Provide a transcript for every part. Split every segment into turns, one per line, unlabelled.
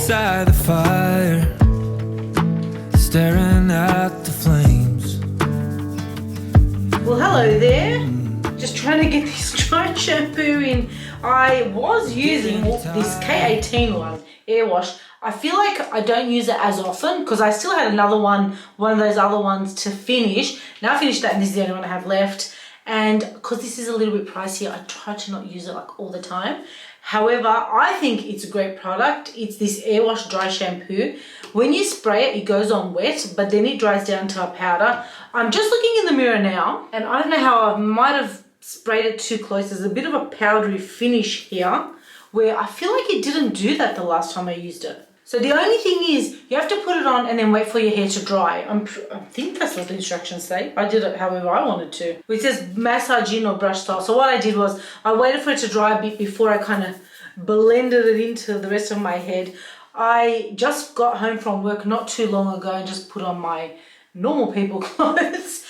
beside the fire, staring at the flames.
Well, hello there. Just trying to get this dry shampoo in. I was using this K18 one, air wash. I feel like I don't use it as often because I still had another one of those other ones to finish. Now I finished that and this is the only one I have left. And because this is a little bit pricey, I try to not use it like all the time. However, I think it's a great product. It's this air wash dry shampoo. When you spray it, it goes on wet, but then it dries down to a powder. I'm just looking in the mirror now, and I don't know how I might have sprayed it too close. There's a bit of a powdery finish here where I feel like it didn't do that the last time I used it. So the only thing is you have to put it on and then wait for your hair to dry. I think that's what the instructions say. I did it however I wanted to. It says massage in or brush style. So what I did was I waited for it to dry a bit before I kind of blended it into the rest of my head. I just got home from work not too long ago and just put on my normal people clothes.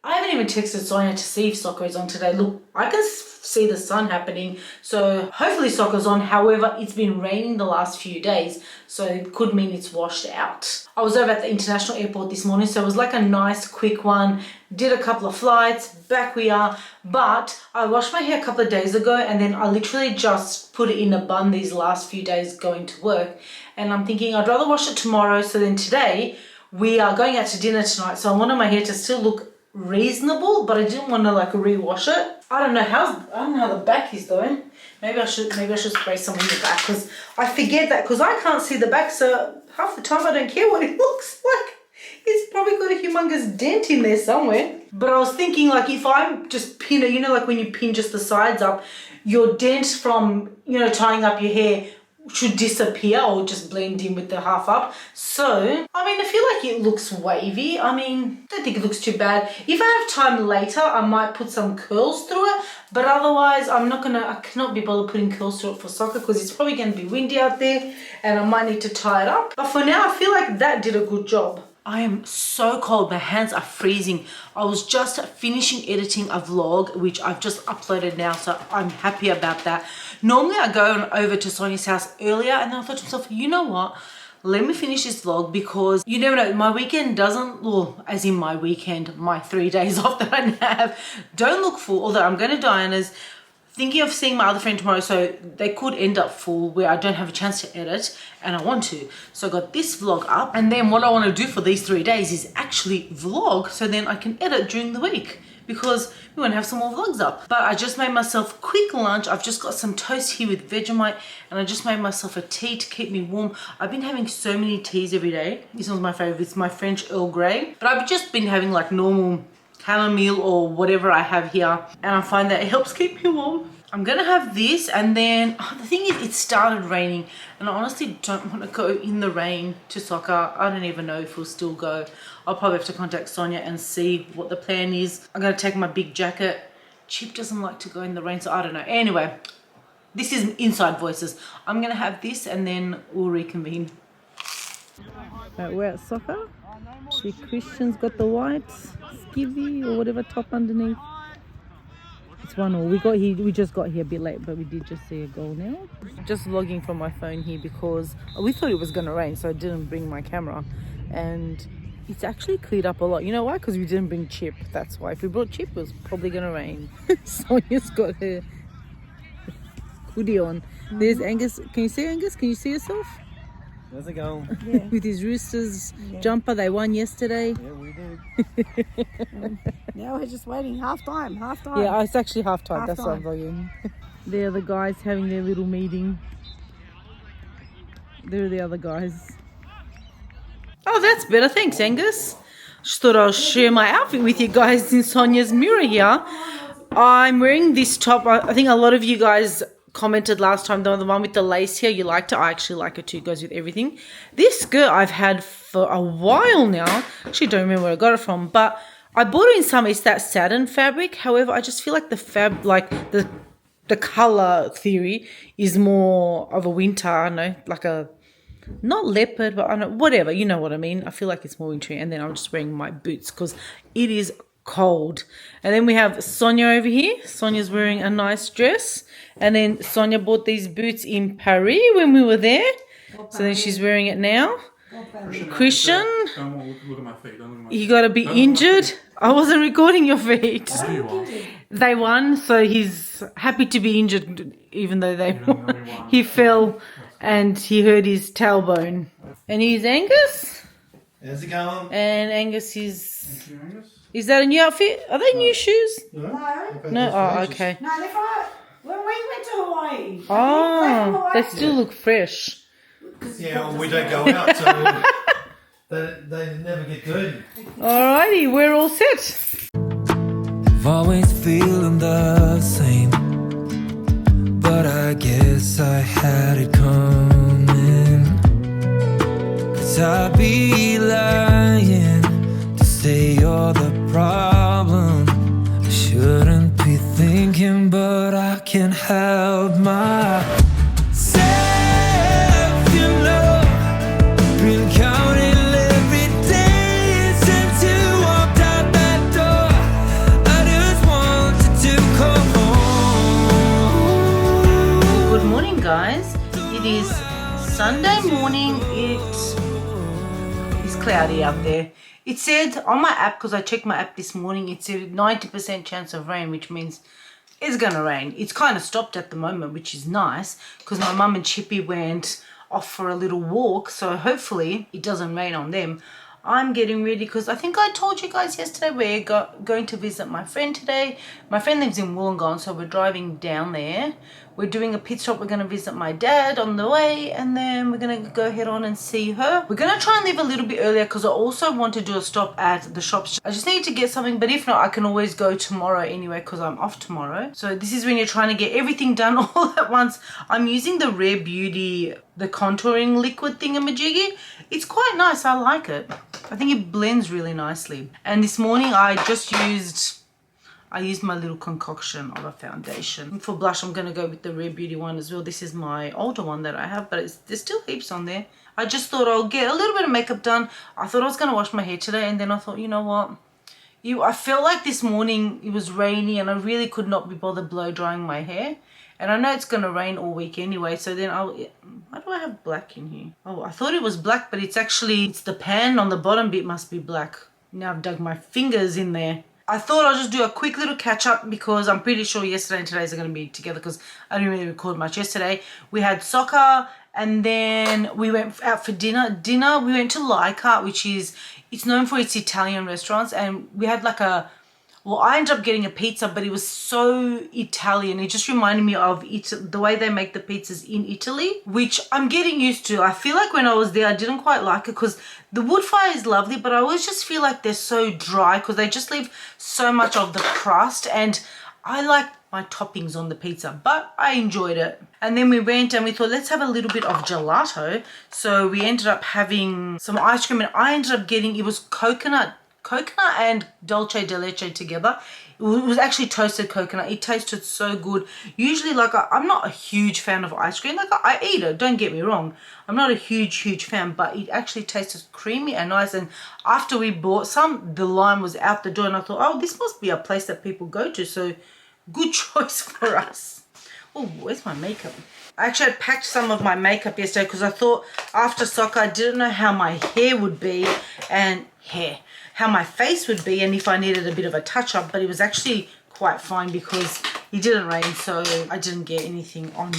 I haven't even texted Sonia to see if soccer is on today. Look, I can see the sun happening, so hopefully soccer's on. However, it's been raining the last few days, so it could mean it's washed out. I was over at the international airport this morning, so it was like a nice quick one. Did a couple of flights, back we are. But I washed my hair a couple of days ago and then I literally just put it in a bun these last few days going to work. And I'm thinking I'd rather wash it tomorrow, so then today we are going out to dinner tonight, so I wanted my hair to still look reasonable, but I didn't want to like rewash it. I don't know how the back is doing. Maybe I should spray some in the back because I forget that because I can't see the back, so half the time I don't care what it looks like. It's probably got a humongous dent in there somewhere. But I was thinking like if I'm just pin it, you know, like when you pin just the sides up, your dent from, you know, tying up your hair should disappear or just blend in with the half up. So, I mean, I feel like it looks wavy. I mean, I don't think it looks too bad. If I have time later, I might put some curls through it, but otherwise I cannot be bothered putting curls through it for soccer because it's probably going to be windy out there and I might need to tie it up. But for now, I feel like that did a good job. I am so cold, my hands are freezing. I was just finishing editing a vlog, which I've just uploaded now, so I'm happy about that. Normally I go over to Sonia's house earlier and then I thought to myself, you know what? Let me finish this vlog because you never know, my weekend doesn't, well, as in my weekend, my 3 days off that I have, don't look full, although I'm going to Diana's. Thinking of seeing my other friend tomorrow, so they could end up full where I don't have a chance to edit and I want to. So I got this vlog up and then what I want to do for these 3 days is actually vlog so then I can edit during the week because we want to have some more vlogs up. But I just made myself quick lunch. I've just got some toast here with Vegemite and I just made myself a tea to keep me warm. I've been having so many teas every day. This one's my favorite. It's my French Earl Grey. But I've just been having like normal chamomile or whatever I have here and I find that it helps keep me warm. I'm gonna have this and then the thing is it started raining and I honestly don't want to go in the rain to soccer. I don't even know if we'll still go. I'll probably have to contact Sonia and see what the plan is. I'm gonna take my big jacket. Chip doesn't like to go in the rain, so I don't know. Anyway, this is inside voices. I'm gonna have this and then we'll reconvene. Right, we're at soccer. See, Christian's got the white skivvy or whatever top underneath. It's 1-1. We just got here a bit late, but we did just see a goal now. Just logging from my phone here because we thought it was going to rain, so I didn't bring my camera. And it's actually cleared up a lot. You know why? Because we didn't bring Chip. That's why. If we brought Chip, it was probably going to rain. Sonia's got her hoodie on. There's Angus. Can you see Angus? Can you see yourself?
How's it going?
Yeah. With his Roosters jumper, they won yesterday.
Yeah, we did.
Now we're just waiting. Half time.
Yeah, it's actually half time. That's what I'm vlogging. They're the guys having their little meeting. They're the other guys. Oh, that's better. Thanks, Angus. Just thought I'll share my outfit with you guys in Sonia's mirror here. I'm wearing this top. I think a lot of you guys commented last time, the one with the lace here, you liked it. I actually like it too. It goes with everything. This skirt I've had for a while now. Actually don't remember where I got it from, but I bought it in some, it's that satin fabric. However, I just feel like the color theory is more of a winter, I don't know, like a, not leopard, but I don't know, whatever, you know what I mean. I feel like it's more wintry. And then I'm just wearing my boots because it is cold. And then we have Sonia over here. Sonia's wearing a nice dress. And then Sonia bought these boots in Paris when we were there. So then she's wearing it now. Christian,
Don't look at my feet. Don't look at my feet.
you gotta be injured. I wasn't recording your feet.
You are.
They won, so he's happy to be injured, even though they
Even though we won.
he fell and he hurt his tailbone. And he's Angus,
How's it going?
and Angus is that a new outfit? Are they new shoes? No. Oh, okay.
No, they're fine. When we went to Hawaii.
Oh, they still look fresh.
Yeah, well, we don't go out, so they never get dirty.
Alrighty, we're all set.
I've always feeling the same, but I guess I had it coming. 'Cause I'd be lying to say you're the problem. I shouldn't be thinking, but I can't help myself, you know. Been counting every day since you walked out that door. I just wanted to come home.
Good morning, guys. It is Sunday morning. It's cloudy out there. It said on my app, because I checked my app this morning, it said 90% chance of rain, which means it's gonna rain. It's kind of stopped at the moment, which is nice, because my mum and Chippy went off for a little walk, so hopefully it doesn't rain on them. I'm getting ready because I think I told you guys yesterday we're going to visit my friend today. My friend lives in Wollongong, so we're driving down there. We're doing a pit stop. We're going to visit my dad on the way, and then we're going to go head on and see her. We're going to try and leave a little bit earlier because I also want to do a stop at the shops. I just need to get something, but if not, I can always go tomorrow anyway because I'm off tomorrow. So this is when you're trying to get everything done all at once. I'm using the Rare Beauty, the contouring liquid thingamajiggy. It's quite nice. I like it. I think it blends really nicely. And this morning I used my little concoction of a foundation. For blush, I'm going to go with the Rare Beauty one as well. This is my older one that I have, but there's still heaps on there. I just thought I'll get a little bit of makeup done. I thought I was going to wash my hair today, and then I thought, you know what? I felt like this morning it was rainy and I really could not be bothered blow drying my hair. And I know it's going to rain all week anyway, so then why do I have black in here? Oh, I thought it was black, but it's the pan on the bottom bit must be black. Now I've dug my fingers in there. I thought I'll just do a quick little catch up because I'm pretty sure yesterday and today's are going to be together because I didn't really record much yesterday. We had soccer and then we went out for dinner. We went to Leica, it's known for its Italian restaurants, and we had I ended up getting a pizza, but it was so Italian. It just reminded me of the way they make the pizzas in Italy, which I'm getting used to. I feel like when I was there, I didn't quite like it because the wood fire is lovely, but I always just feel like they're so dry because they just leave so much of the crust, and I like my toppings on the pizza, but I enjoyed it. And then we went and we thought, let's have a little bit of gelato. So we ended up having some ice cream, and I ended up getting, it was coconut and dulce de leche together. It was actually toasted coconut. It tasted so good. Usually, I'm not a huge fan of ice cream. I eat it, don't get me wrong. I'm not a huge fan, but it actually tasted creamy and nice. And after we bought some, the line was out the door, and I thought, oh, this must be a place that people go to. So good choice for us. Oh, where's my makeup? I actually had packed some of my makeup yesterday because I thought after soccer I didn't know how my hair would be and how my face would be and if I needed a bit of a touch up, but it was actually quite fine because it didn't rain, so I didn't get anything on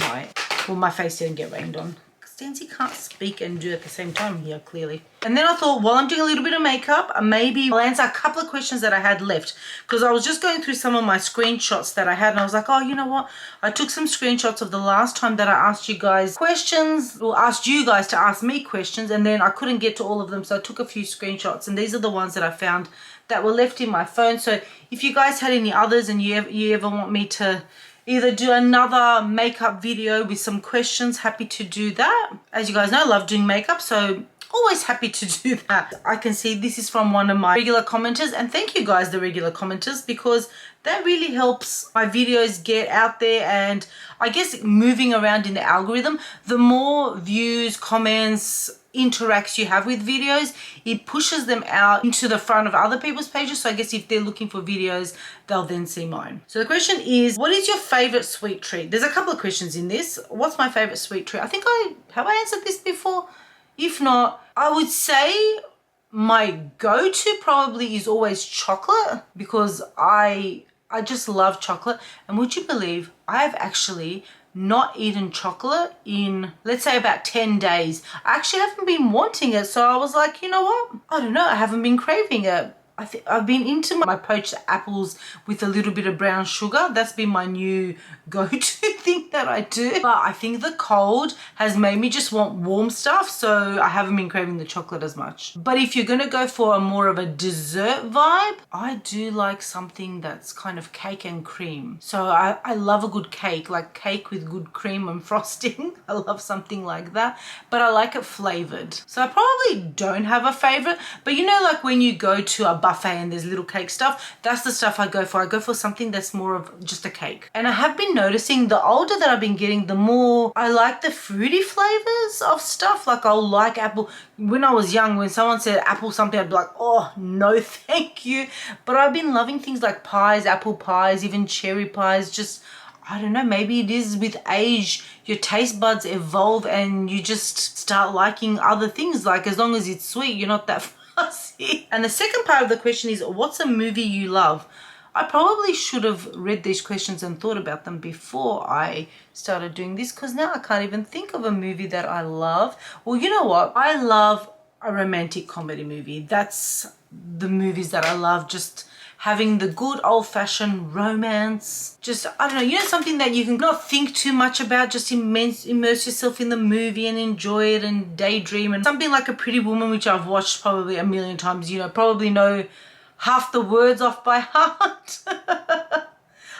my face didn't get rained on. Stanzie can't speak and do at the same time here, clearly. And then I thought, while I'm doing a little bit of makeup, maybe I'll answer a couple of questions that I had left. Because I was just going through some of my screenshots that I had, and I was like, oh, you know what? I took some screenshots of the last time that I asked you guys questions, or asked you guys to ask me questions, and then I couldn't get to all of them, so I took a few screenshots, and these are the ones that I found that were left in my phone. So if you guys had any others and you ever want me to either do another makeup video with some questions, happy to do that. As you guys know, I love doing makeup, so always happy to do that. I can see this is from one of my regular commenters, and thank you guys, the regular commenters, because that really helps my videos get out there, and I guess moving around in the algorithm, the more views, comments, interacts you have with videos, it pushes them out into the front of other people's pages. So I guess if they're looking for videos, they'll then see mine. So the question is, what is your favorite sweet treat? There's a couple of questions in this. What's my favorite sweet treat? I think have I answered this before? If not, I would say my go-to probably is always chocolate, because I just love chocolate. And would you believe I've actually not eaten chocolate in, let's say, about 10 days. I actually haven't been wanting it, so I was like, you know what? I don't know, I haven't been craving it. I think I've been into my poached apples with a little bit of brown sugar. That's been my new go-to thing that I do. But I think the cold has made me just want warm stuff, so I haven't been craving the chocolate as much. But if you're gonna go for a more of a dessert vibe, I do like something that's kind of cake and cream. So I love a good cake, like cake with good cream and frosting. I love something like that, but I like it flavored. So I probably don't have a favorite, but you know, like when you go to a buffet and there's little cake stuff, that's the stuff I go for. I go for something that's more of just a cake. And I have been noticing the older that I've been getting, the more I like the fruity flavors of stuff. Like I'll like apple. When I was young, when someone said apple something, I'd be like, oh no thank you. But I've been loving things like pies, apple pies, even cherry pies. Just, I don't know, maybe it is with age, your taste buds evolve and you just start liking other things. Like as long as it's sweet, you're not that fussy. And the second part of the question is, what's a movie you love? I probably should have read these questions and thought about them before I started doing this, because now I can't even think of a movie that I love. Well, you know what? I love a romantic comedy movie. That's the movies that I love. Just having the good old-fashioned romance. Just, I don't know, you know, something that you can not think too much about, just immerse yourself in the movie and enjoy it and daydream. And something like A Pretty Woman, which I've watched probably a million times, you know, probably know half the words off by heart.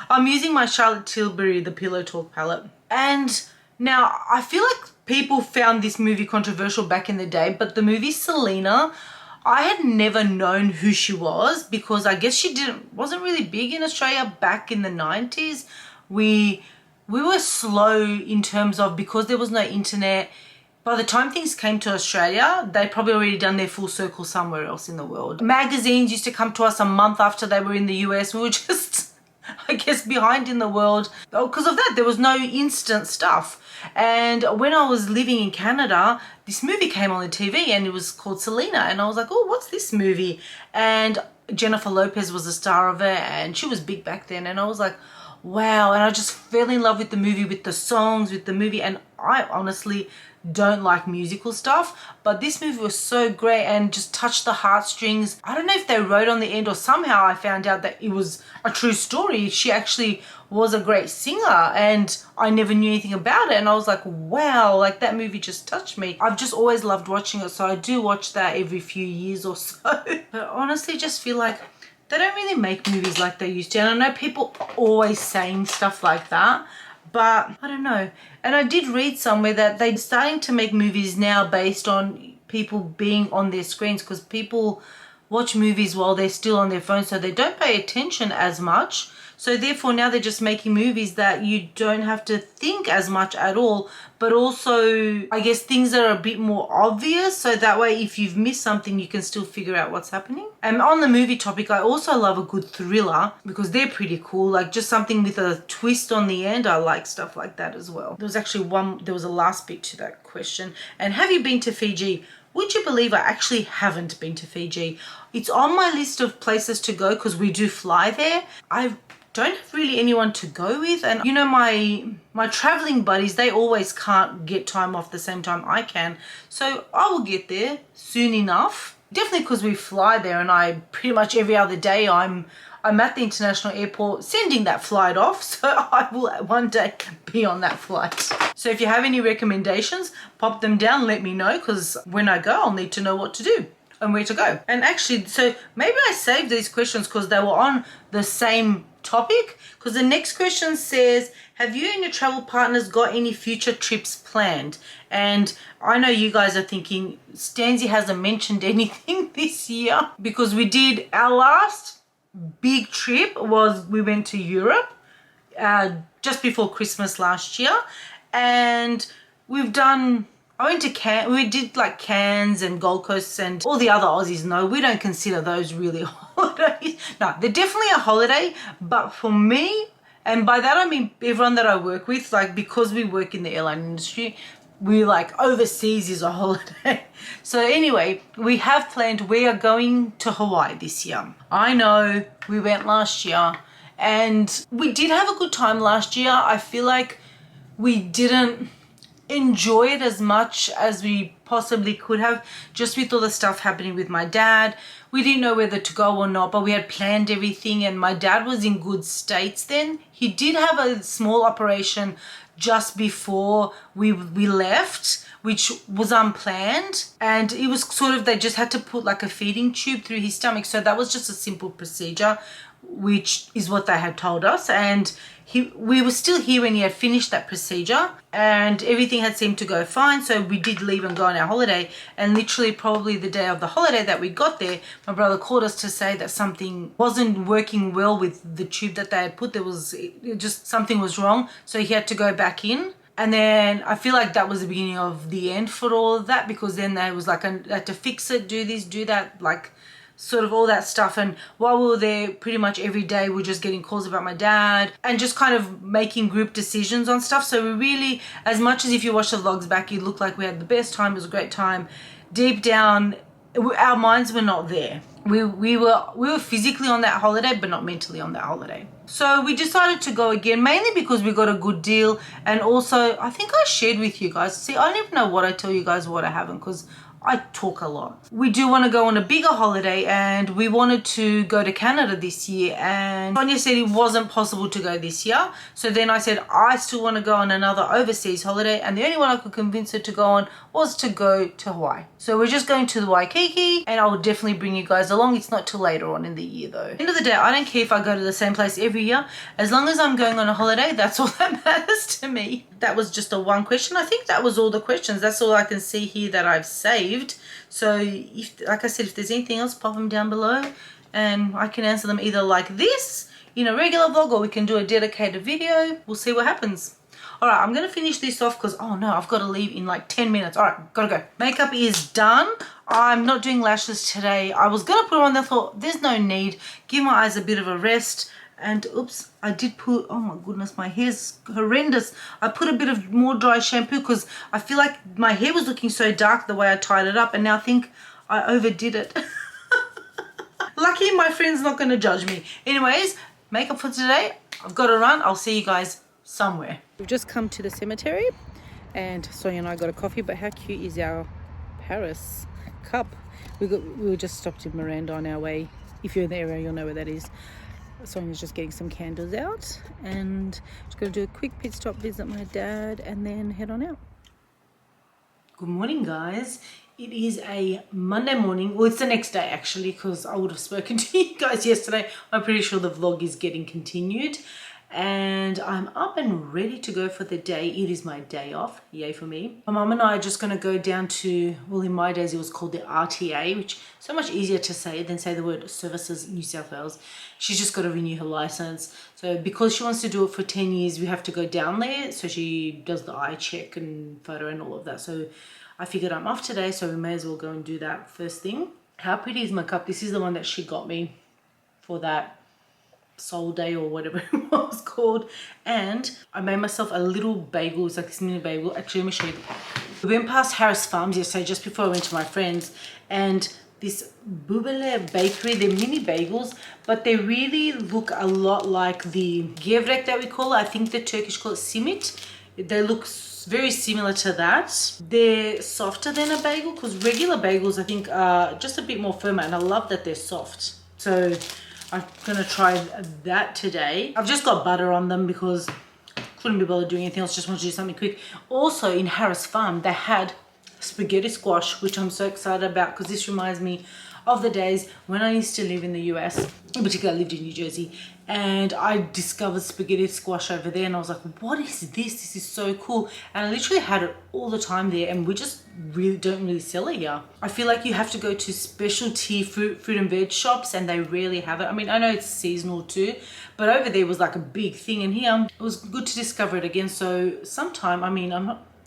I'm using my Charlotte Tilbury, the Pillow Talk palette. And now I feel like people found this movie controversial back in the day, but the movie Selena, I had never known who she was, because I guess she wasn't really big in Australia back in the 90s. We were slow in terms of, because there was no internet. By the time things came to Australia, they'd probably already done their full circle somewhere else in the world. Magazines used to come to us a month after they were in the US. We were just, I guess, behind in the world. Because of that, there was no instant stuff. And when I was living in Canada, this movie came on the TV and it was called Selena. And I was like, oh, what's this movie? And Jennifer Lopez was the star of it, and she was big back then. And I was like, wow. And I just fell in love with the movie, with the songs, with the movie. And I honestly don't like musical stuff, but this movie was so great and just touched the heartstrings. I don't know if they wrote on the end, or somehow I found out that it was a true story. She actually was a great singer and I never knew anything about it, and I was like, wow, like that movie just touched me. I've just always loved watching it, so I do watch that every few years or so. But honestly, just feel like they don't really make movies like they used to. And I know people are always saying stuff like that, but I don't know. And I did read somewhere that they're starting to make movies now based on people being on their screens, because people watch movies while they're still on their phone, so they don't pay attention as much. So therefore now they're just making movies that you don't have to think as much at all, but also I guess things are a bit more obvious, so that way if you've missed something you can still figure out what's happening. And on the movie topic, I also love a good thriller, because they're pretty cool, like just something with a twist on the end. I like stuff like that as well. There was a last bit to that question. And have you been to Fiji? Would you believe I actually haven't been to Fiji? It's on my list of places to go because we do fly there. I don't have really anyone to go with, and you know, my traveling buddies, they always can't get time off the same time I can, so I will get there soon enough. Definitely, because we fly there, and I pretty much every other day I'm at the international airport sending that flight off, so I will one day be on that flight. So if you have any recommendations, pop them down, let me know, because when I go I'll need to know what to do and where to go. And actually, so maybe I saved these questions because they were on the same topic, because the next question says, have you and your travel partners got any future trips planned? And I know you guys are thinking, Stanzie hasn't mentioned anything this year, because we did, our last big trip was we went to Europe just before Christmas last year, and we've done, I went to we did like Cairns and Gold Coast, and all the other Aussies know we don't consider those really holidays. No, they're definitely a holiday, but for me, and by that I mean everyone that I work with, like because we work in the airline industry, we like overseas is a holiday. So anyway, we have planned, we are going to Hawaii this year. I know we went last year and we did have a good time last year. I feel like we didn't enjoy it as much as we possibly could have, just with all the stuff happening with my dad. We didn't know whether to go or not, but we had planned everything, and my dad was in good states then. He did have a small operation just before we left, which was unplanned, and it was sort of, they just had to put like a feeding tube through his stomach, so that was just a simple procedure, which is what they had told us. And we were still here when he had finished that procedure, and everything had seemed to go fine. So we did leave and go on our holiday, and literally probably the day of the holiday that we got there, my brother called us to say that something wasn't working well with the tube that they had put. Just something was wrong, so he had to go back in. And then I feel like that was the beginning of the end for all of that, because then they was like, I had to fix it, do this, do that, like sort of all that stuff. And while we were there, pretty much every day we were just getting calls about my dad and just kind of making group decisions on stuff. So we really, as much as if you watch the vlogs back, it looked like we had the best time, it was a great time, deep down our minds were not there. We were physically on that holiday, but not mentally on that holiday. So we decided to go again, mainly because we got a good deal, and also I think I shared with you guys. See, I don't even know what I tell you guys, what I haven't, because I talk a lot. We do want to go on a bigger holiday, and we wanted to go to Canada this year, and Sonia said it wasn't possible to go this year. So then I said I still want to go on another overseas holiday, and the only one I could convince her to go on was to go to Hawaii. So we're just going to the Waikiki, and I will definitely bring you guys along. It's not till later on in the year though. At the end of the day, I don't care if I go to the same place every year. As long as I'm going on a holiday, that's all that matters to me. That was just a one question. I think that was all the questions. That's all I can see here that I've saved. So if, like I said, if there's anything else, pop them down below and I can answer them either like this in a regular vlog, or we can do a dedicated video. We'll see what happens. All right, I'm going to finish this off because, oh no, I've got to leave in like 10 minutes. All right, gotta go. Makeup is done. I'm not doing lashes today. I was going to put them on. I thought there's no need. Give my eyes a bit of a rest. And oops, I did put, oh my goodness, my hair's horrendous. I put a bit of more dry shampoo because I feel like my hair was looking so dark the way I tied it up, and now I think I overdid it. Lucky my friend's not going to judge me. Anyways, makeup for today. I've got to run. I'll see you guys somewhere. We've just come to the cemetery, and Sonia and I got a coffee, but how cute is our Paris cup? We were just stopped in Miranda on our way. If you're in the area, you'll know where that is. Sonia's just getting some candles out, and just going to do a quick pit stop, visit my dad, and then head on out. Good morning, guys. It is a Monday morning. Well, it's the next day actually, because I would have spoken to you guys yesterday. I'm pretty sure the vlog is getting continued, and I'm up and ready to go for the day. It is my day off, yay for me. My mum and I are just going to go down to, well, in my days it was called the RTA, which is so much easier to say than say the word Services New South Wales. She's just got to renew her license. So because she wants to do it for 10 years, we have to go down there. So she does the eye check and photo and all of that. So I figured I'm off today, so we may as well go and do that first thing. How pretty is my cup? This is the one that she got me for that Soul Day or whatever it was called. And I made myself a little bagel. It's like this mini bagel. Actually, let me show you. We went past Harris Farms yesterday just before I went to my friends, and this Bubele bakery, they're mini bagels, but they really look a lot like the gevrek that we call it. I think the Turkish call it simit. They look very similar to that. They're softer than a bagel, because regular bagels I think are just a bit more firmer, and I love that they're soft. So I'm gonna try that today. I've just got butter on them because I couldn't be bothered doing anything else, just wanted to do something quick. Also in Harris Farm they had spaghetti squash, which I'm so excited about, because this reminds me of the days when I used to live in the US, in particular I lived in New Jersey, and I discovered spaghetti squash over there, and I was like, what is this? This is so cool. And I literally had it all the time there, and we just really don't sell it here. I feel like you have to go to specialty fruit and veg shops, and they rarely have it. I mean, I know it's seasonal too, but over there was like a big thing, and here it was good to discover it again. So sometime, I mean,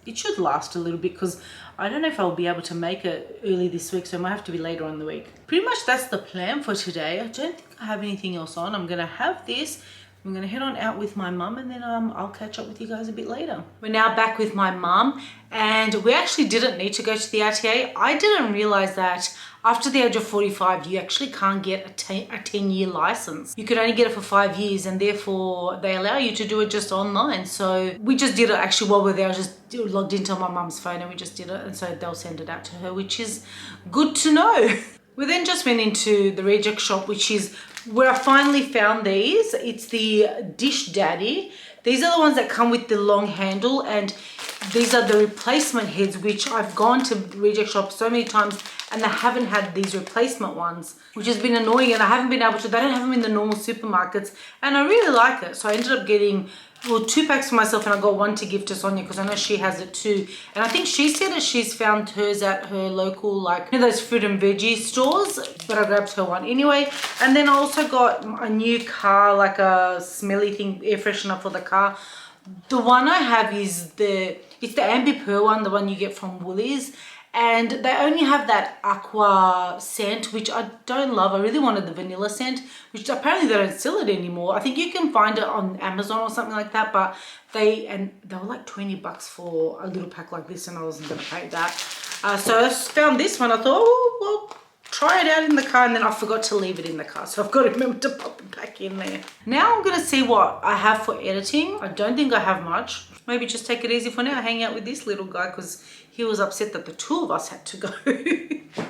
it should last a little bit, because I don't know if I'll be able to make it early this week, so it might have to be later on in the week. Pretty much that's the plan for today. I don't think I have anything else on. I'm gonna have this. I'm gonna head on out with my mum, and then I'll catch up with you guys a bit later. We're now back with my mum, and we actually didn't need to go to the RTA. I didn't realize that after the age of 45, you actually can't get a 10-year license. You could only get it for 5 years, and therefore they allow you to do it just online. So we just did it actually while we were there. I just logged into my mum's phone and we just did it. And so they'll send it out to her, which is good to know. We then just went into the reject shop, which is where I finally found these. It's the Dish Daddy. These are the ones that come with the long handle, and these are the replacement heads, which I've gone to reject shop so many times and they haven't had these replacement ones, which has been annoying, and I haven't been able to, they don't have them in the normal supermarkets, and I really like it. So I ended up getting, well, 2 packs for myself, and I got 1 to give to Sonia because I know she has it too. And I think she said that she's found hers at her local, like, you know, those fruit and veggie stores, but I grabbed her one anyway. And then I also got a new car, like a smelly thing, air freshener for the car. The one I have is it's the Ambi Pearl one, the one you get from Wolli's. And they only have that aqua scent, which I don't love. I really wanted the vanilla scent, which apparently they don't sell it anymore. I think you can find it on Amazon or something like that, but they were like $20 for a little pack like this, and I wasn't gonna pay that. So I found this one. I thought, oh, well, try it out in the car, and then I forgot to leave it in the car, so I've got to remember to pop it back in there. Now I'm gonna see what I have for editing. I don't think I have much. Maybe just take it easy for now, hang out with this little guy, because he was upset that the 2 of us had to go.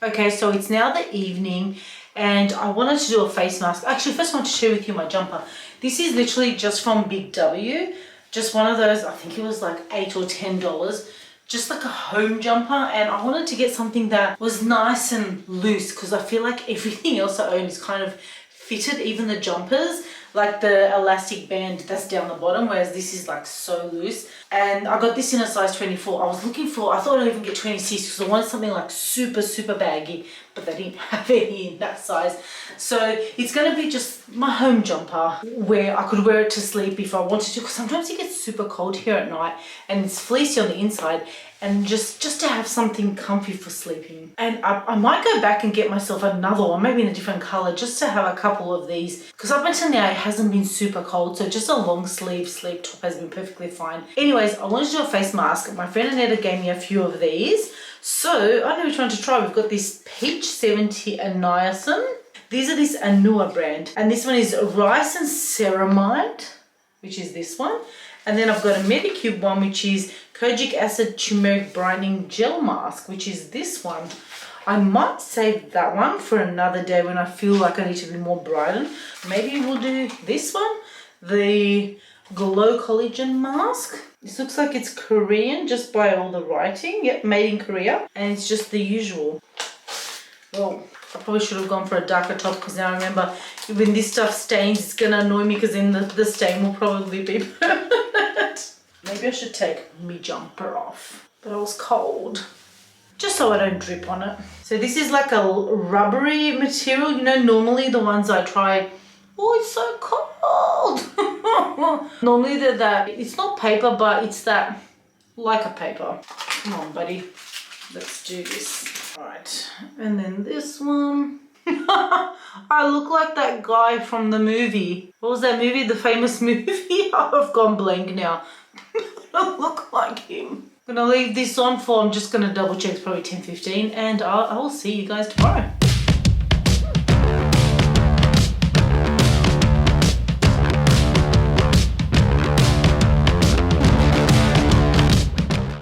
Okay, so it's now the evening, and I wanted to do a face mask. Actually, first I want to share with you my jumper. This is literally just from Big W, just one of those, I think it was like $8 or $10, just like a home jumper. And I wanted to get something that was nice and loose, because I feel like everything else I own is kind of fitted, even the jumpers, like the elastic band that's down the bottom, whereas this is like so loose. And I got this in a size 24. I thought I'd even get 26 because I wanted something like super, super baggy, but they didn't have any in that size. So it's going to be just my home jumper, where I could wear it to sleep if I wanted to, because sometimes it gets super cold here at night and it's fleecy on the inside, and just to have something comfy for sleeping. And I might go back and get myself another one, maybe in a different color, just to have a couple of these, because up until now it hasn't been super cold, so just a long sleeve sleep top has been perfectly fine. Anyways, I wanted to do a face mask. My friend Annetta gave me a few of these, so I know which one to try. We've got this Peach 70 and Niacin. These are this Anua brand, and this one is Rice and Ceramide, which is this one. And then I've got a Medicube one, which is Kojic Acid Turmeric Brightening Gel Mask, which is this one. I might save that one for another day when I feel like I need to be more brightened. Maybe we'll do this one, the Glow Collagen Mask. This looks like it's Korean just by all the writing. Yep, made in Korea. And it's just the usual. Well, I probably should have gone for a darker top, because now I remember when this stuff stains, it's going to annoy me, because then the stain will probably be permanent. Maybe I should take my jumper off, but I was cold, just so I don't drip on it. So this is like a rubbery material. You know, normally the ones I try, oh, it's so cold. Normally they're that, it's not paper, but it's that, like a paper. Come on, buddy, let's do this. All right, and then this one. I look like that guy from the movie. What was that movie? The famous movie? I've gone blank now. I look like him. I'm gonna leave this on for, I'm just gonna double check, it's probably 10:15, and I will see you guys tomorrow.